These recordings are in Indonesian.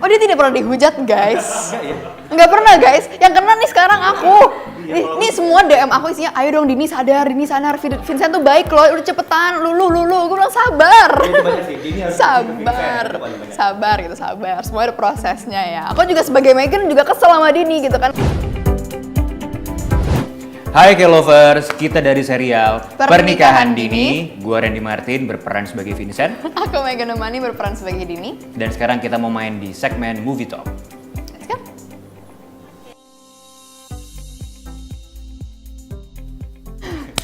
dia tidak pernah dihujat, guys. Nggak pernah, guys. Yang kena nih sekarang aku. Nih semua DM aku isinya, ayo dong Dini sadar, Vincent tuh baik loh, udah cepetan, lulu. Gue bilang sabar. Sabar gitu, sabar. Semua ada prosesnya ya. Aku juga sebagai Megan juga kesel sama Dini gitu kan. Hai K-Lovers, kita dari serial Pernikahan Dini. Gua Randy Martin berperan sebagai Vincent. Aku Megan Nomani berperan sebagai Dini. Dan sekarang kita mau main di segmen Movie Talk. Let's go.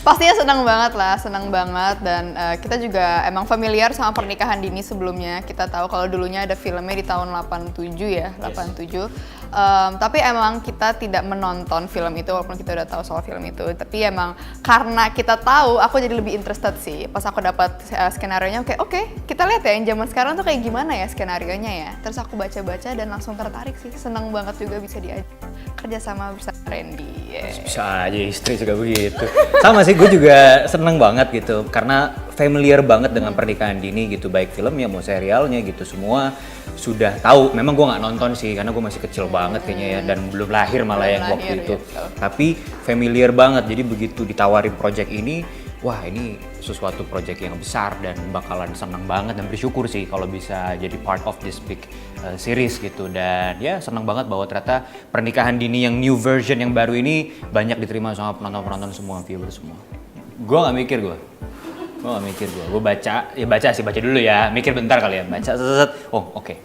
Pastinya senang banget dan kita juga emang familiar sama Pernikahan Dini sebelumnya. Kita tahu kalau dulunya ada filmnya di tahun 87 ya, 87. Tapi emang kita tidak menonton film itu walaupun kita udah tahu soal film itu. Tapi emang karena kita tahu, aku jadi lebih interested sih. Pas aku dapat skenario-nya, oke, kita lihat ya yang zaman sekarang tuh kayak gimana ya skenario-nya ya. Terus aku baca-baca dan langsung tertarik sih. Senang banget juga bisa diajak kerja sama bersama Randy. Yeah. Bisa aja istri juga begitu. Sama sih, gue juga seneng banget gitu karena familiar banget dengan Pernikahan Dini gitu, baik filmnya mau serialnya gitu, semua sudah tahu. Memang gue nggak nonton sih karena gue masih kecil banget kayaknya ya, dan belum lahir malah yang waktu itu. Tapi familiar banget, jadi begitu ditawarin project ini, wah ini sesuatu project yang besar dan bakalan seneng banget dan bersyukur sih kalau bisa jadi part of this big series gitu. Dan ya seneng banget bahwa ternyata Pernikahan Dini yang new version yang baru ini banyak diterima sama penonton-penonton semua, viewers semua. Gue gak mikir gue baca dulu ya, mikir bentar kali ya, baca oke.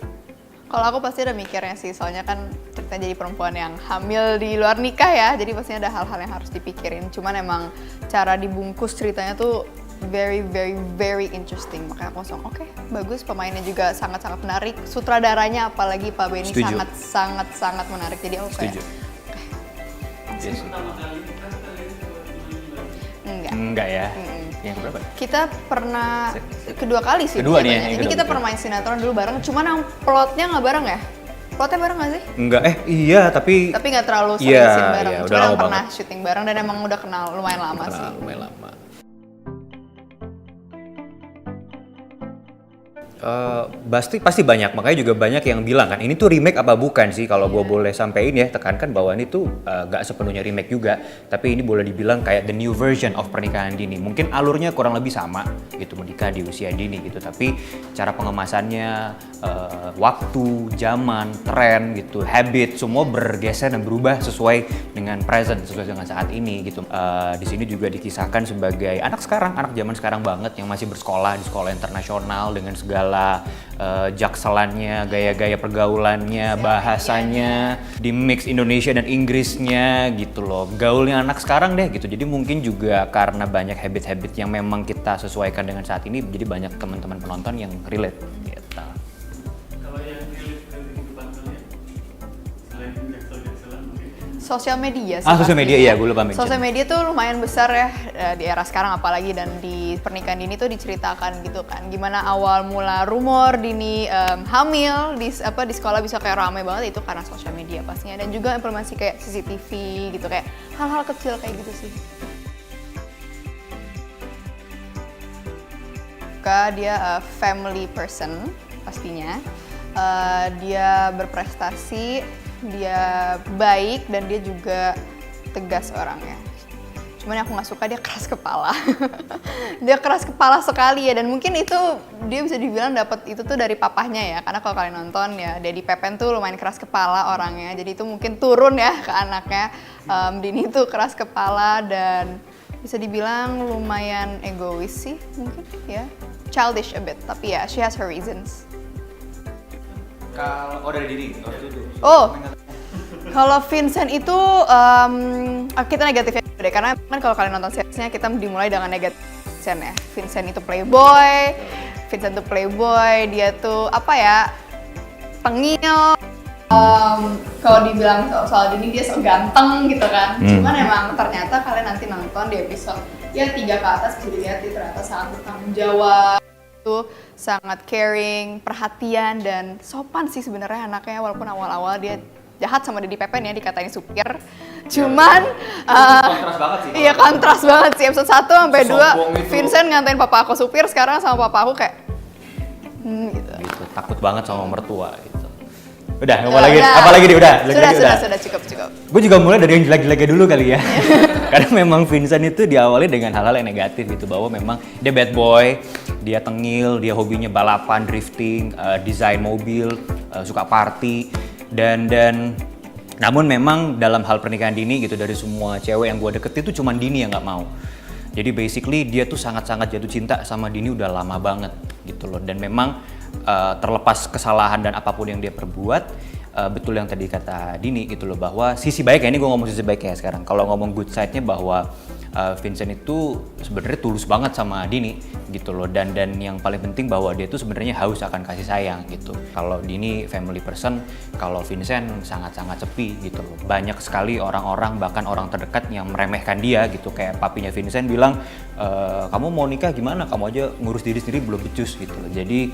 Kalau aku pasti ada mikirnya sih, soalnya kan kita jadi perempuan yang hamil di luar nikah ya, jadi pastinya ada hal-hal yang harus dipikirin. Cuman emang cara dibungkus ceritanya tuh very interesting. Makanya aku langsung oke, bagus, pemainnya juga sangat-sangat menarik. Sutradaranya apalagi Pak Benny sangat menarik. Jadi aku kayak Yes. Enggak ya. Yang berapa? Kita pernah kedua kali sih. Kedua nih ya. Jadi kita pernah main sinetron dulu bareng, cuman yang plotnya nggak bareng ya? Plotnya bareng nggak sih? Enggak, iya tapi nggak terlalu sering scene bareng. Iya, cuma pernah syuting bareng dan emang udah kenal lumayan lama sih. Lumayan lama. Pasti banyak, makanya juga banyak yang bilang kan ini tuh remake apa bukan sih. Kalau gue boleh sampein ya, tekankan bahwa ini tuh gak sepenuhnya remake juga, tapi ini boleh dibilang kayak the new version of Pernikahan Dini. Mungkin alurnya kurang lebih sama gitu, menikah di usia dini gitu, tapi cara pengemasannya, waktu, zaman, tren gitu, habit, semua bergeser dan berubah sesuai dengan present, sesuai dengan saat ini gitu. Di sini juga dikisahkan sebagai anak zaman sekarang banget yang masih bersekolah di sekolah internasional dengan segala jakselannya, gaya-gaya pergaulannya, bahasanya, di mix Indonesia dan Inggrisnya gitu loh. Gaulnya anak sekarang deh gitu. Jadi mungkin juga karena banyak habit-habit yang memang kita sesuaikan dengan saat ini, jadi banyak teman-teman penonton yang relate gitu. Kalau yang relate dari kehidupan kalian, selain jaksel-jakselan mungkin? Sosial media sih. Sosial media, iya, gue lupa mention. Sosial media tuh lumayan besar ya di era sekarang apalagi, dan di Pernikahan Dini tuh diceritakan gitu kan gimana awal mula rumor Dini hamil di sekolah bisa kayak rame banget, itu karena sosial media pastinya, dan juga informasi kayak CCTV gitu, kayak hal-hal kecil kayak gitu sih. Dia family person pastinya, dia berprestasi, dia baik, dan dia juga tegas orangnya. Cuman yang aku nggak suka dia keras kepala. Dia keras kepala sekali ya, dan mungkin itu dia bisa dibilang dapat itu tuh dari papahnya ya, karena kalau kalian nonton ya Daddy Pepen tuh lumayan keras kepala orangnya, jadi itu mungkin turun ya ke anaknya. Dini tuh keras kepala dan bisa dibilang lumayan egois sih mungkin ya, childish a bit, tapi ya she has her reasons. Kalau dari Dini, kalau Vincent itu kita negatifnya deh, karena kan kalau kalian nonton seriesnya kita dimulai dengan negatif Vincent ya. Vincent itu playboy, dia tuh apa ya, tengil. Kalau dibilang soal Dini dia sok ganteng gitu kan. Cuman emang ternyata kalian nanti nonton di episode ya 3 ke atas bisa dilihat dia ternyata sangat bertanggung jawab. Itu sangat caring, perhatian, dan sopan sih sebenarnya anaknya, walaupun awal-awal dia jahat sama Daddy Pepen ya, dikatain supir. Cuman kontras banget sih. Iya, kontras banget sih episode 1 sampai 2. Vincent ngatain papa aku supir, sekarang sama papa aku kayak gitu. Takut banget sama mertua gitu. Udah, apa lagi nih? Udah. Sudah, cukup. Gue juga mulai dari yang jelek-jeleknya dulu kali ya. Karena memang Vincent itu diawali dengan hal-hal yang negatif gitu, bahwa memang dia bad boy, dia tengil, dia hobinya balapan, drifting, desain mobil, suka party, dan namun memang dalam hal pernikahan dini gitu, dari semua cewek yang gue deketin tuh cuman Dini yang nggak mau. Jadi basically dia tuh sangat-sangat jatuh cinta sama Dini udah lama banget gitu loh, dan memang terlepas kesalahan dan apapun yang dia perbuat, betul yang tadi kata Dini gitu loh, bahwa sisi baiknya, ini gue ngomong sisi baiknya sekarang. Kalau ngomong good side-nya, bahwa Vincent itu sebenarnya tulus banget sama Dini gitu loh, dan yang paling penting bahwa dia tuh sebenarnya haus akan kasih sayang gitu. Kalau Dini family person, kalau Vincent sangat-sangat sepi gitu loh. Banyak sekali orang-orang, bahkan orang terdekat yang meremehkan dia gitu, kayak papinya Vincent bilang, kamu mau nikah gimana, kamu aja ngurus diri sendiri belum becus gitu loh. Jadi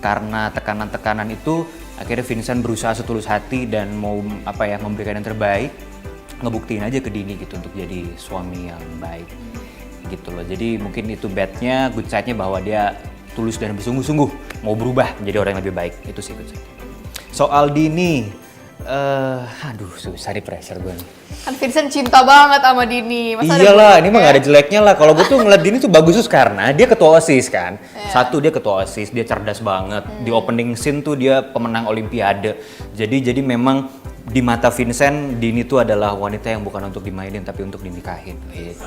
karena tekanan-tekanan itu, akhirnya Vincent berusaha setulus hati dan mau memberikan yang terbaik, ngebuktiin aja ke Dini gitu untuk jadi suami yang baik gitu loh. Jadi mungkin itu bad-nya. Good side-nya bahwa dia tulus dan bersungguh-sungguh mau berubah menjadi orang yang lebih baik. Itu sih good side. Soal Dini, aduh susah di pressure gue nih. Kan Vincent cinta banget sama Dini. Iyalah, ini mah gak ada jeleknya lah. Kalau gue tuh ngeliat Dini tuh bagus tuh karena dia ketua OSIS kan. Satu, dia ketua OSIS, dia cerdas banget. Di opening scene tuh dia pemenang Olimpiade. Jadi memang di mata Vincent, Dini tuh adalah wanita yang bukan untuk dimainin tapi untuk dinikahin gitu.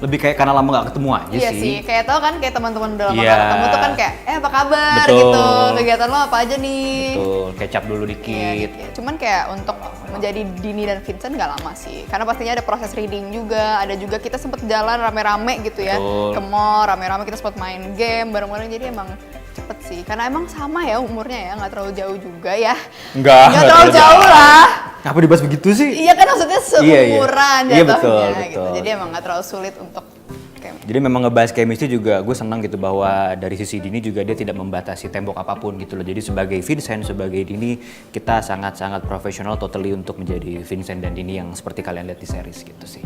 Lebih kayak karena lama gak ketemu aja iya sih. Iya sih, kayak tau kan, kayak teman-teman udah lama Iya. gak ketemu tuh kan kayak, apa kabar Betul. gitu, kegiatan lo apa aja nih. Betul, kecap dulu Iya, dikit. gitu. Cuman kayak untuk menjadi Dini dan Vincent gak lama sih, karena pastinya ada proses reading juga, ada juga kita sempet jalan rame-rame gitu ya. Betul. Ke mall, rame-rame kita sempet main game bareng-bareng, jadi emang cepet sih, karena emang sama ya umurnya ya, gak terlalu jauh juga ya. Nggak terlalu jauh lah. Apa dibahas begitu sih? Iya kan, maksudnya seumuran Iya, jatuhnya betul. gitu, jadi emang gak terlalu sulit untuk Jadi memang ngebahas chemistry juga gue senang gitu, bahwa dari sisi Dini juga dia tidak membatasi tembok apapun gitu loh. Jadi sebagai Vincent, sebagai Dini, kita sangat-sangat profesional totally untuk menjadi Vincent dan Dini yang seperti kalian lihat di series gitu sih.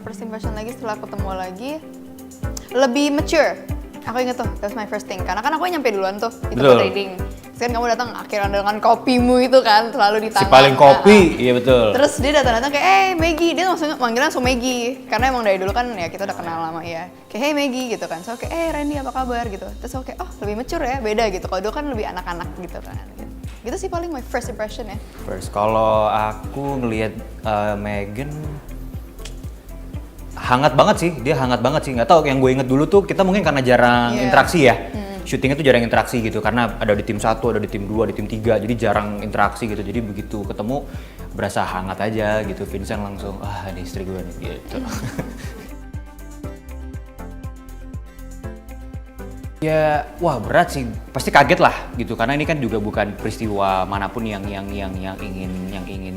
First impression lagi setelah ketemu lagi, lebih mature. Aku inget tuh, that's my first thing. Karena kan aku nyampe duluan tuh, itu Betul. reading. Terus kan kamu datang akhirnya dengan kopimu itu kan, selalu di tangan. Si paling kopi, iya betul. Terus dia datang-datang kayak, Maggie, dia langsung manggilnya langsung Maggie. Karena emang dari dulu kan ya kita udah kenal lama ya. Kayak, Maggie gitu kan. So kayak, Randy apa kabar gitu. Terus aku kayak, oh lebih mature ya, beda gitu. Kalau dulu kan lebih anak-anak gitu kan. Gitu sih paling my first impression ya. First, kalau aku ngelihat Megan hangat banget sih, dia hangat banget sih. Nggak tahu, yang gue inget dulu tuh kita mungkin karena jarang interaksi ya. Syutingnya tuh jarang interaksi gitu, karena ada di tim 1, ada di tim 2, di tim 3, jadi jarang interaksi gitu. Jadi begitu ketemu berasa hangat aja gitu. Vincent langsung, ini istri gue nih gitu. Ya, wah berat sih, pasti kaget lah gitu, karena ini kan juga bukan peristiwa manapun yang ingin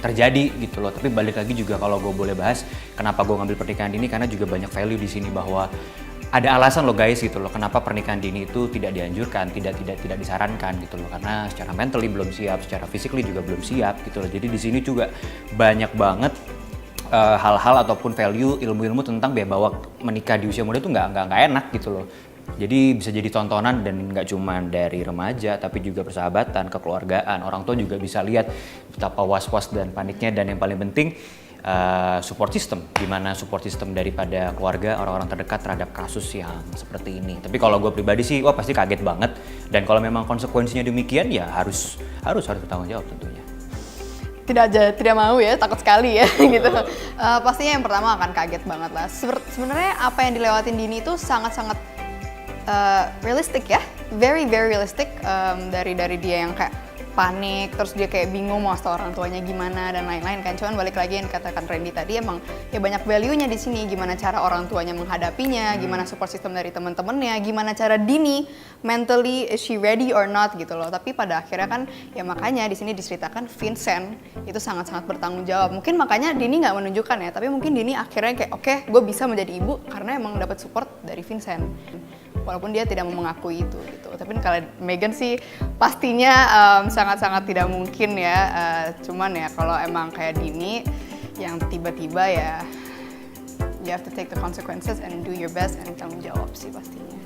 terjadi gitu loh. Tapi balik lagi juga kalau gue boleh bahas, kenapa gue ngambil pernikahan dini, karena juga banyak value di sini, bahwa ada alasan loh guys gitu loh, kenapa pernikahan dini itu tidak dianjurkan, tidak disarankan gitu loh, karena secara mentally belum siap, secara physically juga belum siap gitu loh. Jadi di sini juga banyak banget hal-hal ataupun value ilmu-ilmu tentang bahwa menikah di usia muda itu nggak enak gitu loh. Jadi bisa jadi tontonan, dan nggak cuma dari remaja tapi juga persahabatan, kekeluargaan, orang tua juga bisa lihat betapa was-was dan paniknya, dan yang paling penting support system, gimana support system daripada keluarga, orang-orang terdekat terhadap kasus yang seperti ini. Tapi kalau gue pribadi sih, wah pasti kaget banget, dan kalau memang konsekuensinya demikian ya harus bertanggung jawab tentunya. Tidak mau ya, takut sekali ya gitu. Pastinya yang pertama akan kaget banget lah. Sebenarnya apa yang dilewatin Dini itu sangat-sangat realistic ya, very realistic, dari dia yang kayak panik, terus dia kayak bingung mau ngasih orang tuanya gimana dan lain-lain kan. Cuman balik lagi yang dikatakan Randy tadi, emang ya banyak value-nya di sini, gimana cara orang tuanya menghadapinya, gimana support system dari teman-temannya, gimana cara Dini mentally is she ready or not gitu loh. Tapi pada akhirnya kan ya makanya di sini diceritakan Vincent itu sangat-sangat bertanggung jawab. Mungkin makanya Dini nggak menunjukkan ya, tapi mungkin Dini akhirnya kayak oke, gue bisa menjadi ibu karena emang dapat support dari Vincent. Walaupun dia tidak mau mengakui itu gitu. Tapi kalau Megan sih pastinya sangat-sangat tidak mungkin ya. Cuman ya kalau emang kayak Dini yang tiba-tiba ya, you have to take the consequences and do your best and tanggung jawab sih pastinya.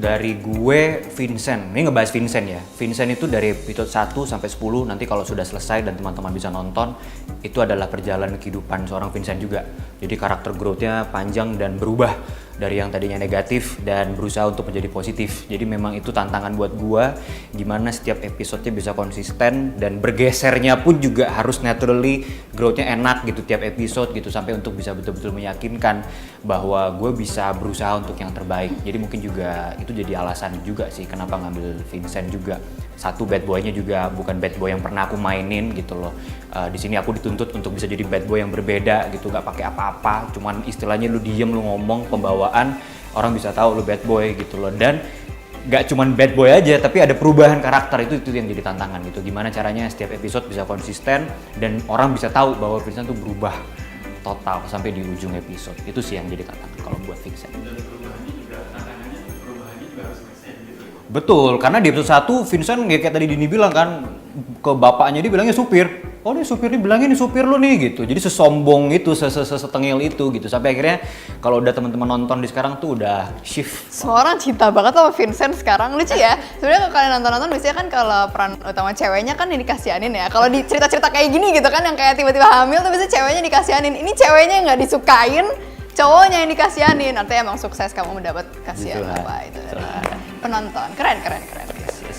dari gue Vincent. Ini ngebahas Vincent ya. Vincent itu dari episode 1 sampai 10, nanti kalau sudah selesai dan teman-teman bisa nonton, itu adalah perjalanan kehidupan seorang Vincent juga. Jadi karakter growth-nya panjang dan berubah dari yang tadinya negatif dan berusaha untuk menjadi positif. Jadi memang itu tantangan buat gua, gimana setiap episodenya bisa konsisten dan bergesernya pun juga harus naturally growth-nya enak gitu tiap episode gitu, sampai untuk bisa betul-betul meyakinkan bahwa gue bisa berusaha untuk yang terbaik. Jadi mungkin juga itu jadi alasan juga sih kenapa ngambil Vincent juga. Satu, bad boy-nya juga bukan bad boy yang pernah aku mainin gitu loh. Di sini aku dituntut untuk bisa jadi bad boy yang berbeda gitu, gak pakai apa-apa, cuman istilahnya lu diem, lu ngomong, pembawaan orang bisa tahu lu bad boy gitu loh. Dan gak cuman bad boy aja, tapi ada perubahan karakter, itu yang jadi tantangan gitu. Gimana caranya setiap episode bisa konsisten dan orang bisa tahu bahwa Vincent tuh berubah total sampai di ujung episode. Itu sih yang jadi tantangan kalau buat Vincent. Dan perubahannya juga harus make sense gitu. Betul, karena di episode 1 Vincent kayak tadi Dini bilang kan, ke bapaknya dia bilangnya supir. Oh ini supir, dia bilangnya ini supir lu nih gitu. Jadi sesombong itu, setengil itu gitu. Sampai akhirnya kalau udah teman-teman nonton di sekarang tuh udah shift. Semua orang cinta banget sama Vincent sekarang, lucu ya. Sebenarnya kalau kalian nonton biasanya kan kalau peran utama ceweknya kan yang dikasihanin ya. Kalau di cerita-cerita kayak gini gitu kan, yang kayak tiba-tiba hamil tuh biasanya ceweknya dikasihanin. Ini ceweknya yang nggak disukain, cowoknya yang dikasihanin. Artinya emang sukses kamu mendapat kasihan Gitu lah. apa itu dari penonton. Keren.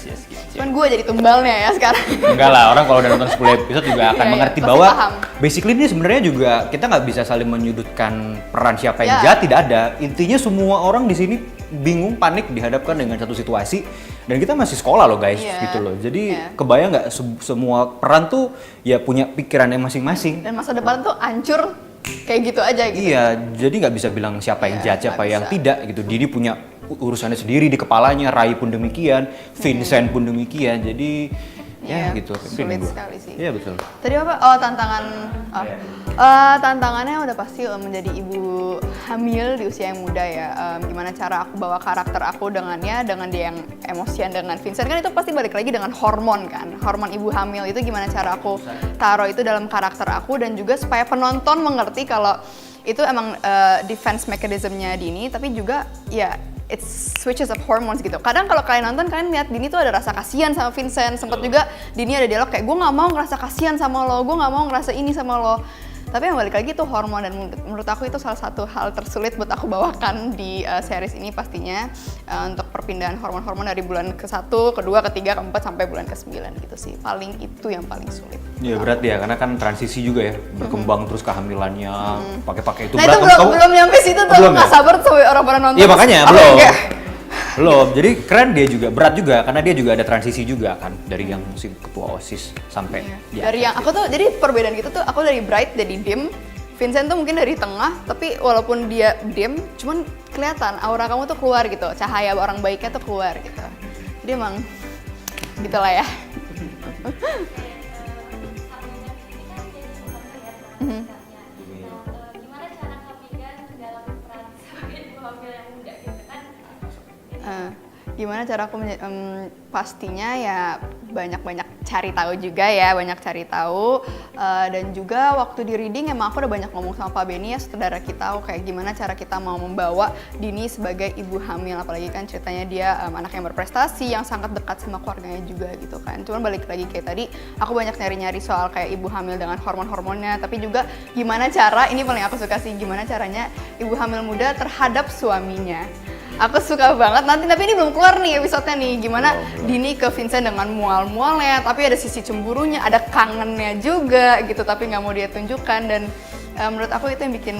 Yes. Cuman gue jadi tumbalnya ya sekarang. Enggak lah, orang kalau udah nonton 10 episode juga akan Iya, mengerti pasti bahwa paham. basically ini sebenarnya juga kita nggak bisa saling menyudutkan peran siapa yang Iya. jahat, tidak ada. Intinya semua orang di sini bingung, panik dihadapkan dengan satu situasi, dan kita masih sekolah loh guys, Iya. gitu loh. Jadi Iya. kebayang nggak semua peran tuh ya punya pikirannya masing-masing. Dan masa depan tuh hancur kayak gitu aja gitu. Iya, jadi nggak bisa bilang siapa yang Iya, jahat, siapa nggak yang bisa. tidak gitu. Didi punya urusannya sendiri di kepalanya, Rai pun demikian, Vincent pun demikian. Jadi ya Iya, gitu. sulit sekali sih. Iya betul. Tadi apa? Oh tantangan. Tantangannya udah pasti menjadi ibu hamil di usia yang muda ya. Gimana cara aku bawa karakter aku dengan dia yang emosian dengan Vincent, kan itu pasti balik lagi dengan hormon kan. Hormon ibu hamil itu gimana cara aku taruh itu dalam karakter aku, dan juga supaya penonton mengerti kalau itu emang defense mechanism-nya Dini, tapi juga ya it switches of hormones gitu. Kadang kalau kalian nonton, kalian lihat Dini tuh ada rasa kasihan sama Vincent. Sempet juga Dini ada dialog kayak, gue nggak mau ngerasa kasihan sama lo, gue nggak mau ngerasa ini sama lo. Tapi yang balik lagi itu hormon, dan menurut aku itu salah satu hal tersulit buat aku bawakan di series ini pastinya, untuk perpindahan hormon-hormon dari bulan ke-1, ke-2, ke-3, ke-4 sampai bulan ke-9 gitu sih. Itu yang paling sulit. Iya berat ya, karena kan transisi juga ya, berkembang terus kehamilannya, pakai-pakai itu Nah berat. itu Kamu- belum nyampe situ tuh, Belum aku nggak ya? sabar tuh orang pada nonton. Iya makanya Aku belum. kayak, Belum. Jadi keren, dia juga berat juga karena dia juga ada transisi juga kan, dari yang si ketua OSIS sampai di dari yang aku tuh, jadi perbedaan gitu tuh, aku dari bright jadi dim, Vincent tuh mungkin dari tengah, tapi walaupun dia dim, cuman kelihatan aura kamu tuh keluar gitu, cahaya orang baiknya tuh keluar gitu. Jadi emang gitulah ya. Gimana cara Kapigan dalam peran sebagai ibu hamil yang muda gitu kan? Gimana cara aku pastinya ya banyak-banyak cari tahu juga ya, banyak cari tahu, dan juga waktu di reading emang aku udah banyak ngomong sama Pak Benny ya, sutradara kita, kayak gimana cara kita mau membawa Dini sebagai ibu hamil, apalagi kan ceritanya dia anak yang berprestasi, yang sangat dekat sama keluarganya juga gitu kan. Cuman balik lagi kayak tadi, aku banyak nyari-nyari soal kayak ibu hamil dengan hormon-hormonnya, tapi juga gimana cara, ini paling aku suka sih, gimana caranya ibu hamil muda terhadap suaminya. Aku suka banget nanti, tapi ini belum keluar nih episode-nya nih, gimana Dini ke Vincent dengan mual-mualnya, tapi ada sisi cemburunya, ada kangennya juga gitu, tapi nggak mau dia tunjukkan. Dan menurut aku itu yang bikin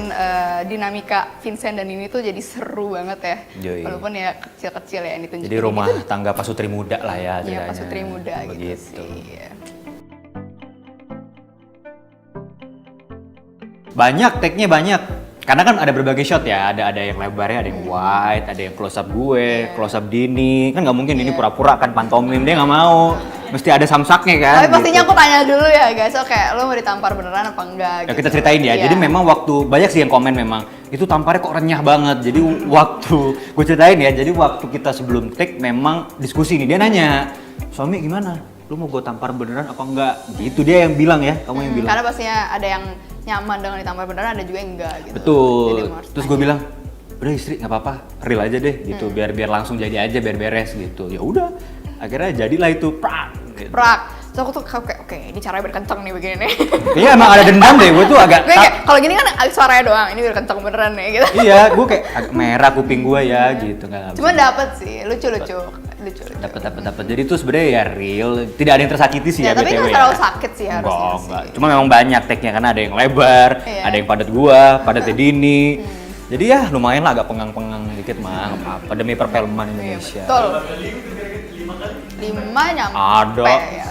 dinamika Vincent dan Dini tuh jadi seru banget ya. Yoi. Walaupun ya kecil-kecil ya yang ditunjukin. Jadi rumah gitu. tangga pasutri muda lah ya Iya, ceritanya. pasutri muda gitu Begitu. sih. Banyak, take-nya banyak. Karena kan ada berbagai shot ya, ada yang lebarnya, ada yang wide, ada yang close up gue, close up Dini. Kan nggak mungkin Dini pura-pura kan pantomim, dia nggak mau. Mesti ada samsaknya kan. Tapi pastinya gitu. aku tanya dulu ya guys, so kayak lo mau ditampar beneran apa enggak Ya gitu. kita ceritain ya, Iya. jadi memang waktu, banyak sih yang komen memang, itu tamparnya kok renyah banget. Jadi waktu, gue ceritain ya, jadi waktu kita sebelum take memang diskusi nih, dia nanya, suami gimana? Lu mau gue tampar beneran apa enggak? Gitu dia yang bilang ya, kamu yang bilang. Karena pastinya ada yang nyaman dengan ditampar beneran, ada juga yang enggak gitu. Jadi Betul. emang harus Terus gue tanya. bilang, udah istri nggak apa-apa, real aja deh gitu, biar langsung jadi aja, biar beres gitu. Ya udah, akhirnya jadilah itu prak. Gitu. Prak. So aku tuh kayak oke, ini caranya biar kenceng nih begini nih. Iya emang ada dendam deh, gue tuh agak. Gue kayak kalau gini kan suaranya doang, ini biar kenceng beneran nih gitu. Iya, gue kayak agak merah kuping gue ya gitu nggak. Cuma dapet sih, lucu. Dapat. Jadi itu sebenarnya ya real, tidak ada yang tersakiti sih ya, tapi BTW nggak terlalu sakit sih harusnya enggak. sih. Cuma memang banyak take-nya karena ada yang lebar, Iya. ada yang padat gua, padatnya Dini. Jadi ya lumayan lah agak pengang-pengang dikit mah, nggak apa-apa demi perfilman Iya, Indonesia. betul. 5 kali? 5 nyampe Ada. ya.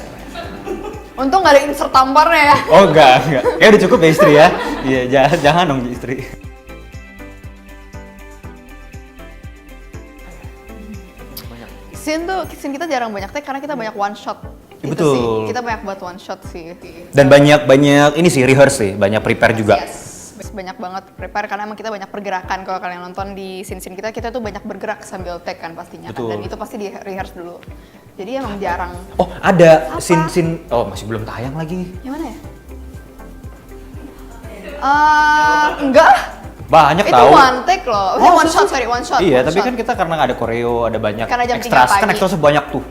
Untung nggak ada insert tamparnya ya. Oh enggak. Kayak udah cukup ya istri ya. Iya, jangan dong istri. Scene kita jarang banyak take karena kita banyak one shot. Ya, Itu betul. sih. Kita banyak buat one shot sih. Dan banyak ini sih rehearse sih, banyak prepare juga. Yes. Banyak banget prepare karena emang kita banyak pergerakan. Kalau kalian nonton di scene kita tuh banyak bergerak sambil take kan pastinya. Kan? Betul. Dan itu pasti di rehearse dulu. Jadi emang jarang. Oh, ada Apa? scene oh masih belum tayang lagi. Yang mana ya? Enggak. Banyak Itu tahu. one take loh. Oh, One shot, sorry, one shot. Iya, one tapi shot. kan kita karena nggak ada koreo, ada banyak Karena jam 3 extras, kan pagi. extras banyak tuh.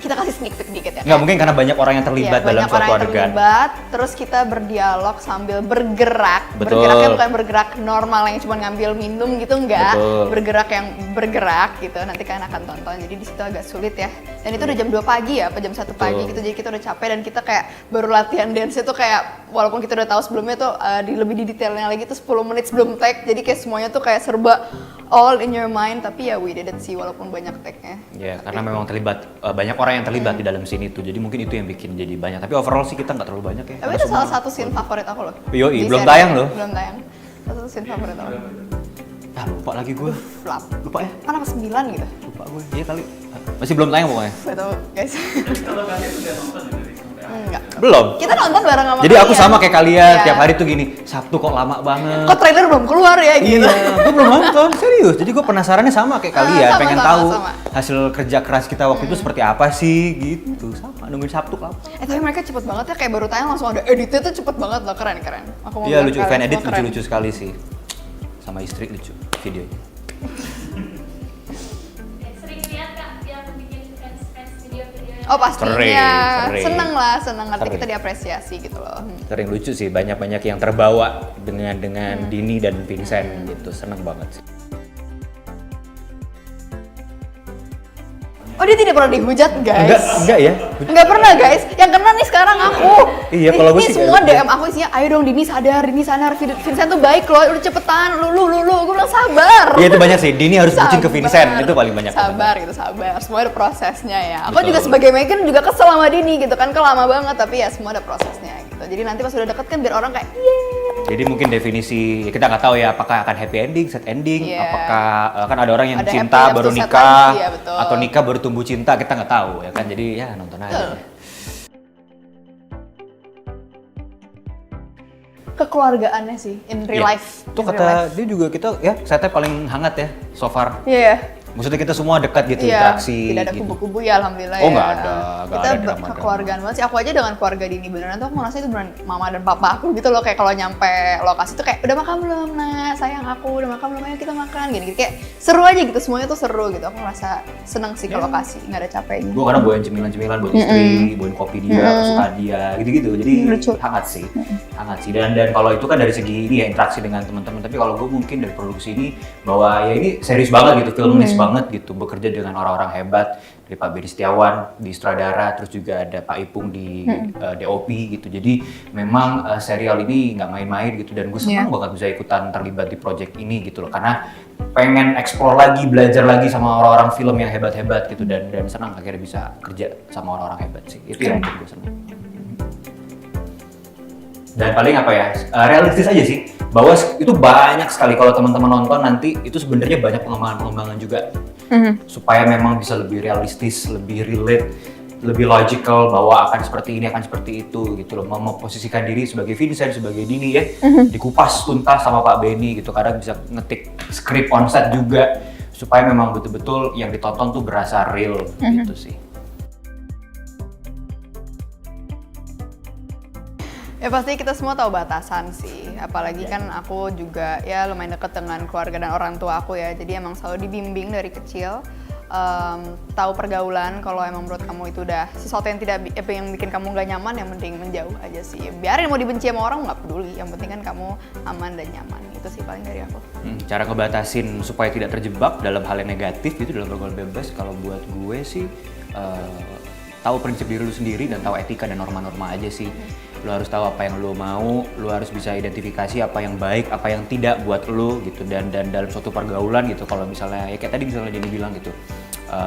Kita kasih sneak peek dikit ya. Nggak mungkin karena banyak orang yang terlibat Iya, dalam banyak orang suatu yang adegan. terlibat, terus kita berdialog sambil bergerak. Betul. Bergeraknya bukan bergerak normal yang cuma ngambil minum gitu, enggak. Betul. Bergerak yang bergerak gitu. Nanti kalian akan tonton. Jadi di situ agak sulit ya. Dan itu udah jam 2 pagi ya, apa jam 1 pagi Betul. gitu. Jadi kita udah capek dan kita kayak baru latihan dance itu kayak walaupun kita udah tahu sebelumnya tuh lebih di detailnya lagi tuh 10 menit sebelum take. Jadi kayak semuanya tuh kayak serba all in your mind, tapi ya we did it sih walaupun banyak take-nya. Ya, karena memang terlibat banyak orang yang terlibat di dalam scene itu. Jadi mungkin itu yang bikin jadi banyak. Tapi overall sih kita nggak terlalu banyak ya. Tapi Karena itu semua- salah satu scene favorit aku loh. Yoi, Di belum series. tayang loh. Belum tayang. Salah satu scene favorit aku. Ah, lupa lagi gue. Flap. Lupa ya? Kan apa 9 gitu? Lupa gue. Iya kali. Masih belum tayang pokoknya. Gak tau guys. Kalau kalian udah nonton ya dari sampai akhir? Enggak. Belum. Kita nonton bareng sama Jadi aku sama kayak kalian, Iya. tiap hari tuh gini, Sabtu kok lama banget. Kok trailer belum keluar ya gitu? Iya, gue belum nonton, serius. Jadi gue penasarannya sama kayak kalian, sama, pengen sama, tahu sama. hasil kerja keras kita waktu itu seperti apa sih, gitu. Sama, nungguin Sabtu lama. Tapi mereka cepet banget ya, kayak baru tayang langsung ada editnya tuh cepet banget loh, keren. Aku mau Iya bilang lucu, kalian fan edit semua keren. lucu-lucu sekali sih. Sama istri lucu videonya. Sering lihat Kak yang bikin fans video-videonya. Oh pastinya, Sering. seneng lah, seneng nanti Sering. kita diapresiasi gitu loh. Sering lucu sih, banyak-banyak yang terbawa dengan Dini dan Vincent gitu, seneng banget sih. Oh dia tidak pernah dihujat guys? Enggak ya? Enggak pernah guys, yang kena nih sekarang aku. Iya, kalau gue Ini sih semua kayak- DM aku isinya, ayo dong Dini sadar, Vincent tuh baik loh, udah cepetan, lu. Gue bilang sabar. Iya itu banyak sih, Dini harus bucin ke Vincent, Sabar. itu paling banyak. Sabar gitu, sabar. Semua ada prosesnya ya. Aku Betul. juga sebagai Megan juga kesel sama Dini gitu kan, lama banget tapi ya semua ada prosesnya gitu. Jadi nanti pas udah deket kan biar orang kayak, Jadi mungkin definisi, kita nggak tahu ya apakah akan happy ending, sad ending, Iya. apakah kan ada orang yang Ada cinta happy baru after sad nikah, lagi, iya, betul. atau nikah baru tumbuh cinta, kita nggak tahu ya kan, jadi ya nonton aja. Betul. kekeluargaannya sih in real Iya. life. Itu In real kata life. dia juga kita ya setnya paling hangat ya so far. Iya. Maksudnya kita semua dekat gitu Iya, interaksi. tidak ada gitu. kubu-kubu ya alhamdulillah Oh, ya. nggak ada Kita drama-drama. kekeluargaan banget sih. Aku aja dengan keluarga Dini beneran tuh aku ngerasa itu beneran mama dan papa aku gitu loh. Kayak kalau nyampe lokasi tuh kayak udah makan belum nak, sayang aku udah makan belum, ayo kita makan gini. Kayak seru aja gitu, semuanya tuh seru gitu. Aku ngerasa seneng sih ke lokasi, nggak ada capeknya. Gue kadang bawain cemilan-cemilan buat istri, bawain kopi dia, kesukaan dia, gitu-gitu. Jadi Lucu. hangat sih, hangat sih. Dan kalau itu kan dari segi ini ya interaksi dengan teman-teman. Tapi kalau gue mungkin dari produksi ini bahwa ya ini serius banget gitu, filmis banget gitu, bekerja dengan orang-orang hebat dari Pak Beri Setiawan di sutradara, terus juga ada Pak Ipung di DOP gitu. Jadi memang serial ini nggak main-main gitu. Dan gue senang banget bisa ikutan terlibat di project ini gitu loh, karena pengen explore lagi, belajar lagi sama orang-orang film yang hebat-hebat gitu, dan senang akhirnya bisa kerja sama orang-orang hebat sih. Itu yang bikin gue senang. Dan paling apa ya, realistis aja sih, bahwa itu banyak sekali kalau teman-teman nonton nanti itu sebenarnya banyak pengembangan-pengembangan juga supaya memang bisa lebih realistis, lebih relate, lebih logical bahwa akan seperti ini, akan seperti itu gitu loh. Memposisikan diri sebagai Vincent, sebagai Dini ya, dikupas tuntas sama Pak Benny gitu. Kadang bisa ngetik skrip on set juga supaya memang betul-betul yang ditonton tuh berasa real gitu sih. Ya pasti kita semua tahu batasan sih, apalagi kan aku juga ya lumayan deket dengan keluarga dan orang tua aku ya, jadi emang selalu dibimbing dari kecil, tahu pergaulan. Kalau emang menurut kamu itu udah sesuatu yang tidak yang bikin kamu nggak nyaman, yang penting menjauh aja sih. Biarin mau dibenci sama orang nggak peduli, yang penting kan kamu aman dan nyaman. Itu sih paling dari aku. Cara ngebatasin supaya tidak terjebak dalam hal yang negatif gitu dalam bergaul bebas, kalau buat gue sih tahu prinsip diri lu sendiri dan tahu etika dan norma-norma aja sih. Lu harus tahu apa yang lu mau, lu harus bisa identifikasi apa yang baik, apa yang tidak buat lu gitu, dan dalam suatu pergaulan gitu. Kalau misalnya ya kayak tadi misalnya Jenny bilang gitu,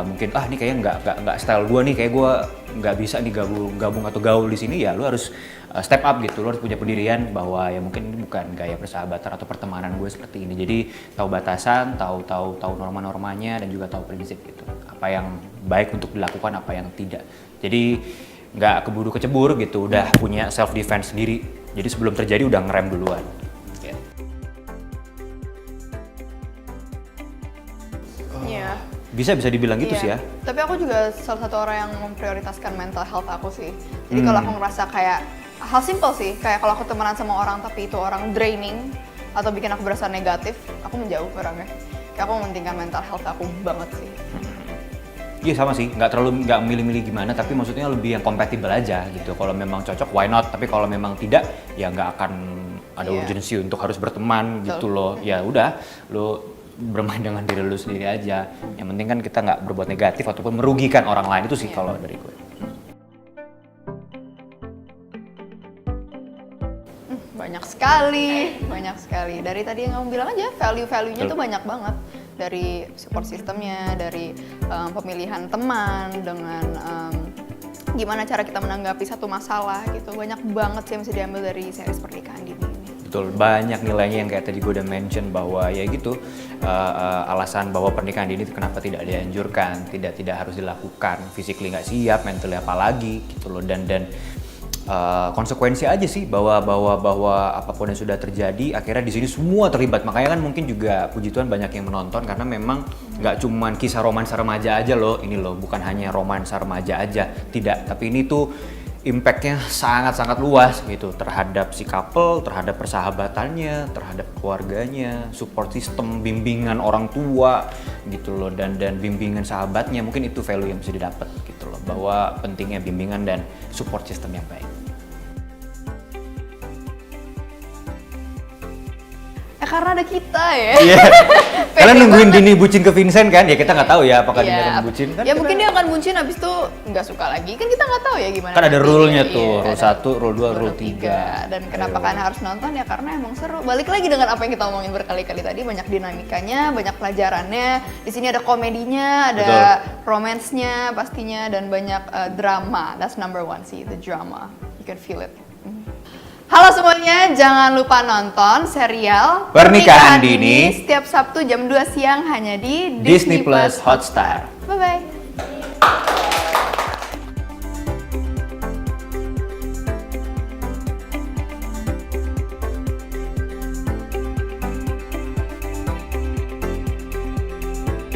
mungkin ini kayaknya nggak style gua nih, kayak gua nggak bisa nih gabung atau gaul di sini, ya lu harus step up gitu. Lu harus punya pendirian bahwa ya mungkin ini bukan gaya persahabatan atau pertemanan gue seperti ini. Jadi tahu batasan, tahu norma-normanya, dan juga tahu prinsip gitu. Apa yang baik untuk dilakukan, apa yang tidak. Jadi nggak keburu kecebur gitu, udah punya self defense sendiri. Jadi sebelum terjadi udah ngerem duluan. Iya. Bisa dibilang gitu sih ya. Tapi aku juga salah satu orang yang memprioritaskan mental health aku sih. Jadi kalau aku ngerasa kayak hal simple sih, kayak kalau aku temenan sama orang tapi itu orang draining atau bikin aku berasa negatif, aku menjauh orangnya. Kayak aku mementingkan mental health aku banget sih. Iya sama sih, nggak milih-milih gimana, tapi maksudnya lebih yang kompatibel aja gitu. Kalau memang cocok, why not? Tapi kalau memang tidak, ya nggak akan ada urgensi untuk harus berteman gitu loh. Ya udah, lo bermain dengan diri lu sendiri aja. Yang penting kan kita nggak berbuat negatif ataupun merugikan orang lain, itu sih kalau dari gue. Banyak sekali. Dari tadi yang kamu bilang aja, value-value-nya tuh banyak banget. Dari support systemnya, dari pemilihan teman, dengan gimana cara kita menanggapi satu masalah gitu. Banyak banget sih yang bisa diambil dari series pernikahan dini ini. Betul, banyak nilainya yang kayak tadi gue udah mention bahwa ya gitu, alasan bahwa pernikahan dini kenapa tidak dianjurkan, tidak harus dilakukan, physically nggak siap, mentally apalagi gitu loh, dan konsekuensi aja sih bahwa apapun yang sudah terjadi akhirnya di sini semua terlibat. Makanya kan mungkin juga puji Tuhan banyak yang menonton, karena memang nggak cuman kisah romansa remaja aja loh ini loh, bukan hanya romansa remaja aja, tidak, tapi ini tuh impact-nya sangat-sangat luas gitu terhadap si couple, terhadap persahabatannya, terhadap keluarganya, support system, bimbingan orang tua gitu loh, dan bimbingan sahabatnya. Mungkin itu value yang bisa didapat gitu loh, bahwa pentingnya bimbingan dan support system yang baik. Karena ada kita ya. Iya. Kalian nungguin Dini bucin ke Vincent kan? Ya kita nggak tahu ya apakah Dini akan bucin kan? Ya mungkin dia akan bucin habis itu nggak suka lagi. Kan kita nggak tahu ya gimana. Kan ada nantinya. rule-nya tuh, Iya, rule 1, rule 2, rule 3. Dan kenapa kan harus nonton ya, karena emang seru. Balik lagi dengan apa yang kita omongin berkali-kali tadi, banyak dinamikanya, banyak pelajarannya. Di sini ada komedinya, ada romance-nya pastinya, dan banyak drama. That's number one sih, the drama. You can feel it. Halo semuanya, jangan lupa nonton serial Pernikahan Dini setiap Sabtu jam 2 siang hanya di Disney Plus Hotstar. Bye-bye.